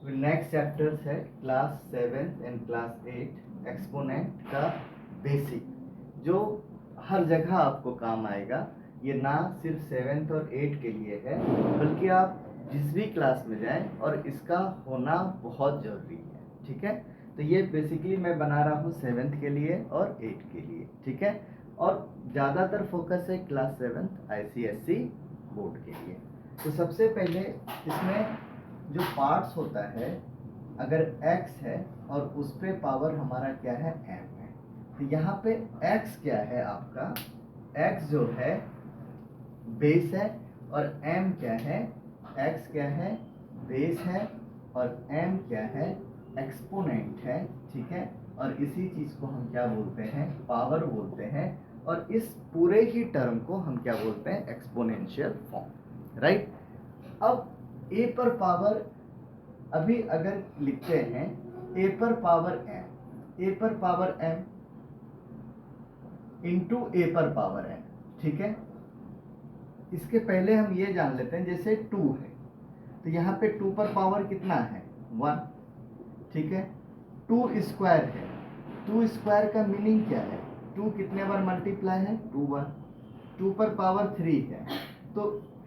Next chapters है class 7 and class 8 exponent का basic, जो हर जगह आपको काम आएगा। ये ना सिर्फ 7th और 8 के लिए है, बल्कि आप जिस भी क्लास में जाएं और इसका होना बहुत ज़रूरी है। ठीक है, तो ये बेसिकली मैं बना रहा हूँ 7th के लिए और 8 के लिए। ठीक है, और ज़्यादातर फोकस है क्लास 7th ICSE बोर्ड के लिए। तो सबसे पहले इसमें जो पार्ट्स होता है, अगर x है और उस पे पावर हमारा क्या है m है, तो यहाँ पे x क्या है आपका, x जो है बेस है और m क्या है, x क्या है बेस है और m क्या है एक्सपोनेंट है। ठीक है, और इसी चीज को हम क्या बोलते हैं, पावर बोलते हैं। और इस पूरे ही टर्म को हम क्या बोलते हैं, एक्सपोनेंशियल फॉर्म। राइट, अब a पर पावर अभी अगर लिखते हैं a पर पावर m, a पर पावर m इंटू a पर पावर n। ठीक है, इसके पहले हम ये जान लेते हैं, जैसे 2 है तो यहाँ पे 2 पर पावर कितना है 1। ठीक है, 2 स्क्वायर है, 2 स्क्वायर का मीनिंग क्या है, 2 कितने बार मल्टीप्लाई है 2 बार। 2 पर पावर 3 है, तो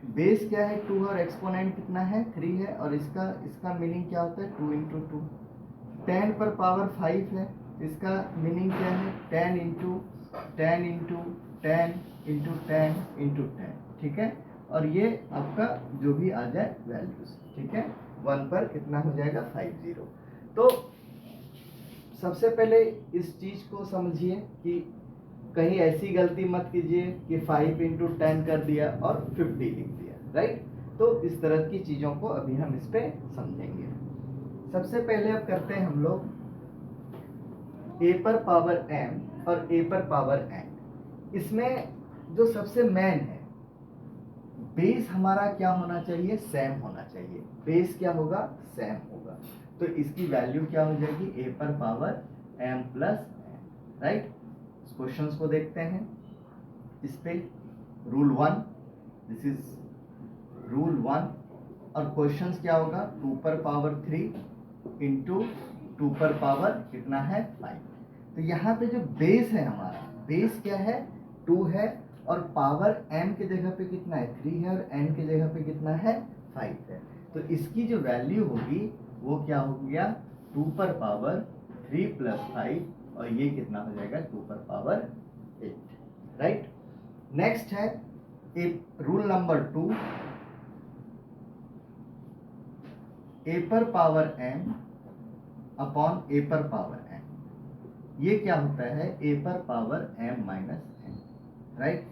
बेस क्या है 2 और एक्सपोनेंट कितना है 3 है, और इसका मीनिंग क्या होता है 2 इंटू 2। 10 पर पावर 5 है, इसका मीनिंग क्या है 10 इंटू 10 इंटू 10 इंटू 10 इंटू 10। ठीक है, और ये आपका जो भी आ जाए वैल्यूज। ठीक है, 1 पर कितना हो जाएगा 50। तो सबसे पहले इस चीज को समझिए कि कहीं ऐसी गलती मत कीजिए कि 5 इंटू 10 कर दिया और 50 लिख दिया। राइट, तो इस तरह की चीजों को अभी हम इस पे समझेंगे। सबसे पहले अब करते हैं हम लोग a पर पावर m और a पर पावर n। इसमें जो सबसे मेन है, बेस हमारा क्या होना चाहिए, सेम होना चाहिए। बेस क्या होगा, सेम होगा, तो इसकी वैल्यू क्या हो जाएगी a पर power m plus n। Right, questions को देखते हैं। इस पे रूल 1, दिस इज रूल 1, और क्वेश्चंस क्या होगा 2 पर पावर 3 इंटू 2 पर पावर कितना है 5। तो यहाँ पे जो बेस है हमारा, बेस क्या है 2 है, और पावर m के जगह पे कितना है 3 है, और n के जगह पे कितना है 5 है। तो इसकी जो वैल्यू होगी वो क्या हो गया 2 पर पावर 3 प्लस 5, और ये कितना हो जाएगा 2 पर पावर 8। राइट, नेक्स्ट है रूल नंबर 2, a पर पावर m अपॉन a पर पावर n। ये क्या होता है a पर power m minus n। Right,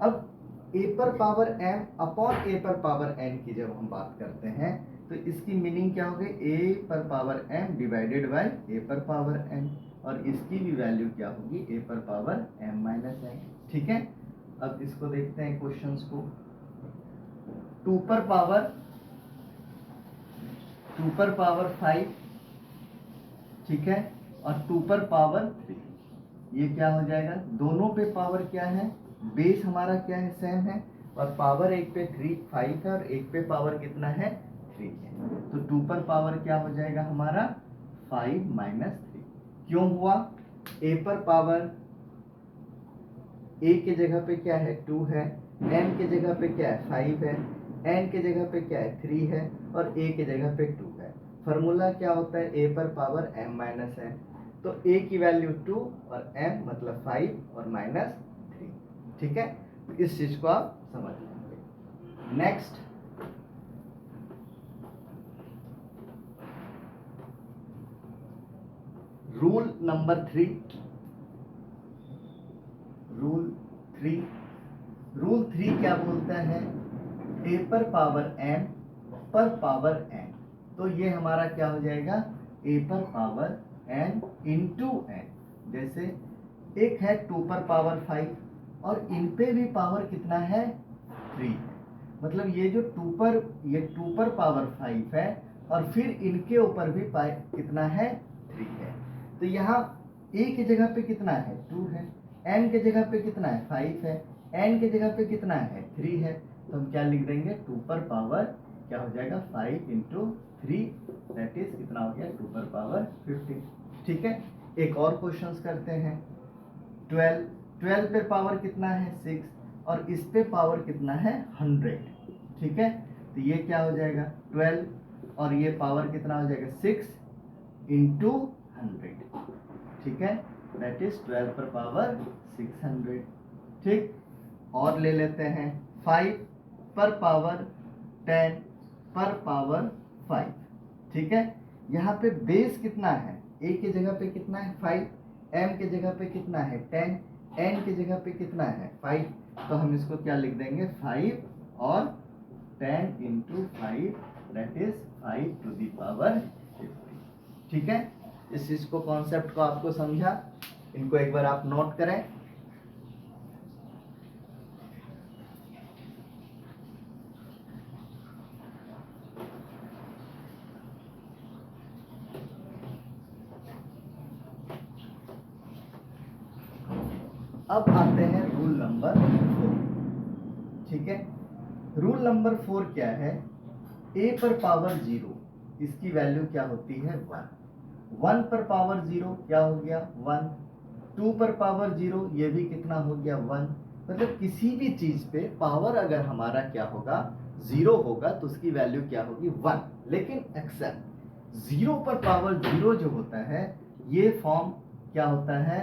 अब a पर पावर m अपॉन a पर पावर n की जब हम बात करते हैं, तो इसकी मीनिंग क्या होगी a पर power m divided by a पर पावर n, और इसकी भी वैल्यू क्या होगी a पर पावर m माइनस n। ठीक है, अब इसको देखते हैं क्वेश्चंस को। 2 पर पावर 5, ठीक है, और 2 पर पावर 3, ये क्या हो जाएगा, दोनों पे पावर क्या है, बेस हमारा क्या है सेम है, और पावर एक पे 5 है और एक पे पावर कितना है 3 है। तो 2 पर पावर क्या हो जाएगा हमारा 5 माइनस 3। क्यों हुआ, a पर पावर a के जगह पे क्या है 2 है, m के जगह पे क्या है 5 है, n के जगह पे क्या है 3 है, और a के जगह पे 2 है। फॉर्मूला क्या होता है a पर पावर m माइनस n, तो a की वैल्यू 2 और m मतलब 5 और माइनस 3। ठीक है, तो इस चीज को आप समझ लेंगे। नेक्स्ट, रूल नंबर 3, रूल 3 क्या बोलता है, a पर पावर m पर पावर n। तो ये हमारा क्या हो जाएगा a पर पावर n इंटू n। जैसे एक है 2 पर पावर 5 और इन पे भी पावर कितना है 3 है, मतलब ये जो 2 पर पावर 5 है और फिर इनके ऊपर भी कितना है 3 है। तो यहाँ a की जगह पे कितना है 2 है, n के जगह पे कितना है 5 है, n के जगह पे कितना है 3 है, तो हम क्या लिख देंगे 2 पर पावर क्या हो जाएगा 5 इंटू 3 दैट इज कितना हो गया 2 पर पावर 15। ठीक है, एक और क्वेश्चन करते हैं। 12 पे पावर कितना है 6 और इस पे पावर कितना है 100। ठीक है, तो ये क्या हो जाएगा 12 और ये पावर कितना हो जाएगा 6 इंटू 100। ठीक है, दैट इज 12 पर पावर 600। ठीक, और ले लेते हैं 5 पर पावर 10 पर पावर 5। ठीक है, यहाँ पे बेस कितना है, a की जगह पे कितना है 5, m की जगह पे कितना है 10, n की जगह पे कितना है 5, तो हम इसको क्या लिख देंगे 5 और 10 into 5 that is 5 to the power 50। ठीक है, इस चीज को कॉन्सेप्ट को आपको समझा, इनको एक बार आप नोट करें। अब आते हैं रूल नंबर 4। ठीक है, रूल नंबर 4 क्या है, a पर पावर 0 इसकी वैल्यू क्या होती है 1, 1 पर पावर 0 क्या हो गया 1, 2 पर पावर 0 ये भी कितना हो गया 1। मतलब किसी भी चीज पे पावर अगर हमारा क्या होगा 0 होगा तो उसकी वैल्यू क्या होगी 1। लेकिन एक्सेप्ट 0 पर पावर 0 जो होता है ये फॉर्म क्या होता है,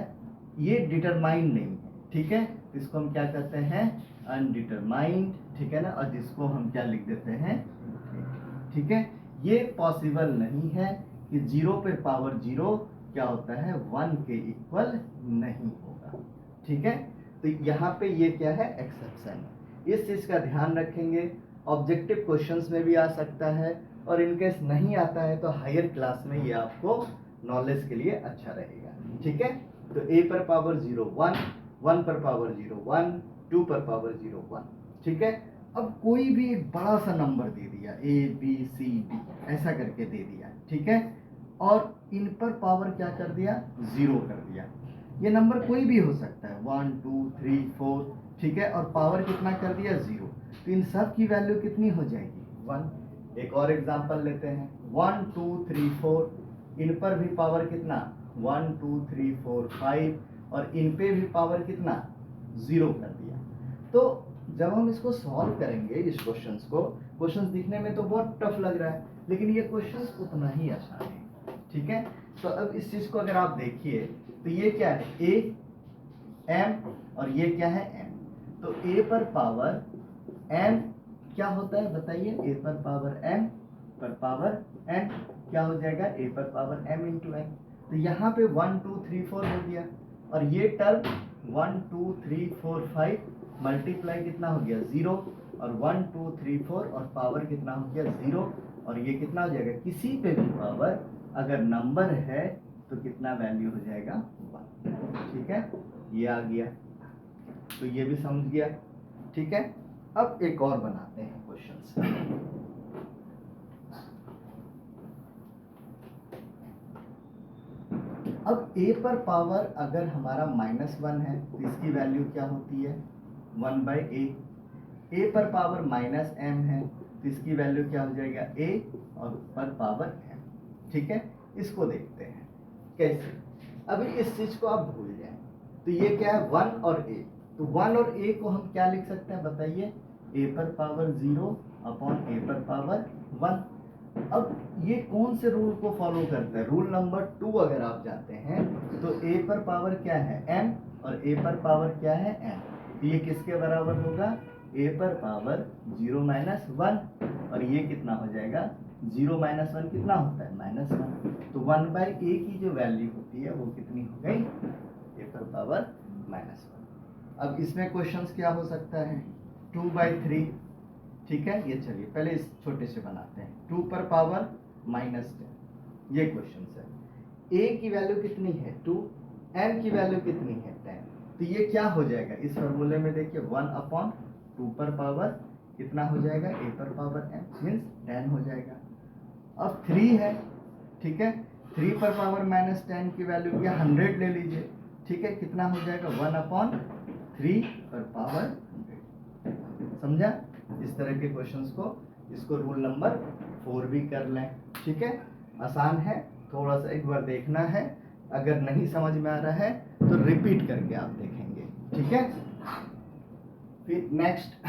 ये डिटरमाइंड नहीं है। ठीक है, इसको हम क्या कहते हैं अनडिटरमाइंड। ठीक है ना, और जिसको हम क्या लिख देते हैं। ठीक है, ये पॉसिबल नहीं है कि 0 पे पावर 0 क्या होता है 1 के इक्वल नहीं होगा। ठीक है, तो यहाँ पे ये क्या है एक्सेप्शन, इस चीज का ध्यान रखेंगे। ऑब्जेक्टिव क्वेश्चंस में भी आ सकता है और इनकेस नहीं आता है तो हायर क्लास में ये आपको नॉलेज के लिए अच्छा रहेगा। ठीक है, तो a पर पावर 0 1, 1 पर पावर 0 1, 2 पर पावर 0 1। ठीक है, अब कोई भी एक बड़ा सा नंबर दे दिया a b c d ऐसा करके दे दिया। ठीक है, और इन पर पावर क्या कर दिया 0 कर दिया। ये नंबर कोई भी हो सकता है 1 2 3 4। ठीक है, और पावर कितना कर दिया 0, तो इन सब की वैल्यू कितनी हो जाएगी 1। एक और एग्जांपल लेते हैं 1 2 3 4, इन पर भी पावर कितना 1 2 3 4 5 और इन पे भी पावर कितना 0 कर दिया। तो जब हम इसको सॉल्व करेंगे इस क्वेश्चंस को, क्वेश्चंस दिखने में तो बहुत टफ लग रहा है लेकिन ये क्वेश्चंस उतना ही आसान है। ठीक है, तो अब इस चीज को अगर आप देखिए तो ये क्या है a m और ये क्या है m, तो a पर पावर m क्या होता है बताइए, a पर पावर m पर पावर n क्या हो जाएगा a पर पावर m इंटू n। तो यहाँ पे 1 2 3 4 हो गया और ये टर्म 1 2 3 4 5 मल्टीप्लाई कितना हो गया 0 और 1 2 3 4 और पावर कितना हो गया 0 और ये कितना हो जाएगा, किसी पे भी पावर अगर नंबर है तो कितना वैल्यू हो जाएगा 1। ठीक है, ये आ गया, तो ये भी समझ गया। ठीक है, अब एक और बनाते हैं क्वेश्चंस। अब a पर पावर अगर हमारा -1 है तो इसकी वैल्यू क्या होती है 1/a। a पर पावर -m है तो इसकी वैल्यू क्या हो जाएगा a और पर पावर m। ठीक है, इसको देखते हैं कैसे। अभी इस चीज को आप भूल जाएं, तो ये क्या है 1 और a, तो 1 और a को हम क्या लिख सकते हैं बताइए, a पर पावर 0 अपॉन a पर पावर 1। अब ये कौन से रूल को फॉलो करता है, रूल नंबर 2 अगर आप जाते हैं तो a पर पावर क्या है m और a पर पावर क्या है n, तो ये किसके बराबर होगा a पर पावर 0 - 1 और ये कितना हो जाएगा 0 - 1 कितना होता है -1, तो 1/a की जो वैल्यू होती है वो कितनी हो गई a पर पावर -1। अब इसमें क्वेश्चंस क्या हो सकता है 2/3। ठीक है, ये चलिए पहले इस छोटे से बनाते हैं 2 पर पावर -10, ये क्वेश्चन है। a की वैल्यू कितनी है 2, m की वैल्यू कितनी है 10, तो ये क्या हो जाएगा इस फॉर्मूले में देखिए 1/2 पर पावर कितना हो जाएगा a पर पावर m मीन्स 10 हो जाएगा। अब 3 है, ठीक है, 3 पर पावर -10 की वैल्यू क्या 100 ले लीजिए। ठीक है, कितना हो जाएगा 1/3 पर पावर 100। समझा, इस तरह के क्वेश्चंस को इसको रूल नंबर 4 भी कर लें। ठीक है, आसान है, थोड़ा सा एक बार देखना है, अगर नहीं समझ में आ रहा है तो रिपीट करके आप देखेंगे। ठीक है, फिर नेक्स्ट